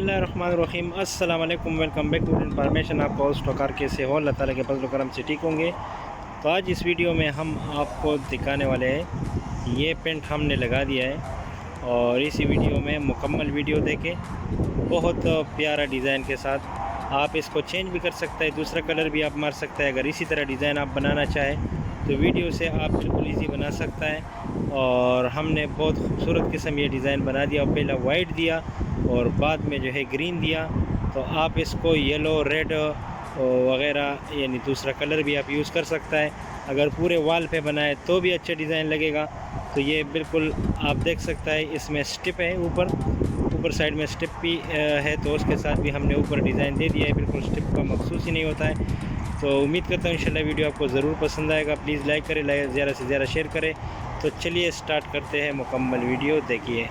बिस्मिल्लाहिर्रहमानिर्रहीम। अस्सलाम वालेकुम, वेलकम बैक टू इन्फॉर्मेशन। आपका होस्ट वकार कैसे हो? अल्लाह ताला के फजल करम से ठीक होंगे। तो आज इस वीडियो में हम आपको दिखाने वाले हैं, ये पेंट हमने लगा दिया है और इसी वीडियो में मुकम्मल वीडियो देखें। बहुत प्यारा डिज़ाइन के साथ आप इसको चेंज भी कर सकते हैं, दूसरा कलर भी आप मार सकते हैं। अगर इसी तरह डिज़ाइन आप बनाना चाहें तो वीडियो से आप बिल्कुल ईजी बना सकता है। और हमने बहुत खूबसूरत किस्म ये डिज़ाइन बना दिया और पहला वाइट दिया और बाद में जो है ग्रीन दिया। तो आप इसको येलो, रेड वगैरह यानी दूसरा कलर भी आप यूज़ कर सकता है। अगर पूरे वॉल पे बनाए तो भी अच्छा डिज़ाइन लगेगा। तो ये बिल्कुल आप देख सकता है, इसमें स्टिप है, ऊपर साइड में स्टिप भी है, तो उसके साथ भी हमने ऊपर डिज़ाइन दे दिया है। बिल्कुल स्टिप का मखसूस ही नहीं होता है। तो उम्मीद करता हूँ इंशाल्लाह वीडियो आपको ज़रूर पसंद आएगा। प्लीज़ लाइक करें, ज़्यादा से ज़्यादा शेयर करें। तो चलिए स्टार्ट करते हैं, मुकम्मल वीडियो देखिए।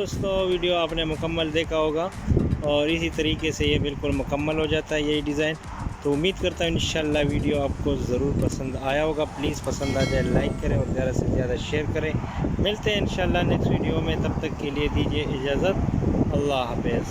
दोस्तों वीडियो आपने मुकम्मल देखा होगा और इसी तरीके से ये बिल्कुल मुकम्मल हो जाता है यही डिज़ाइन। तो उम्मीद करता हूँ इंशाल्लाह वीडियो आपको ज़रूर पसंद आया होगा। प्लीज़ पसंद आ जाए लाइक करें और ज़्यादा से ज़्यादा शेयर करें। मिलते हैं इंशाल्लाह नेक्स्ट वीडियो में, तब तक के लिए दीजिए इजाज़त। अल्लाह हाफ़िज़।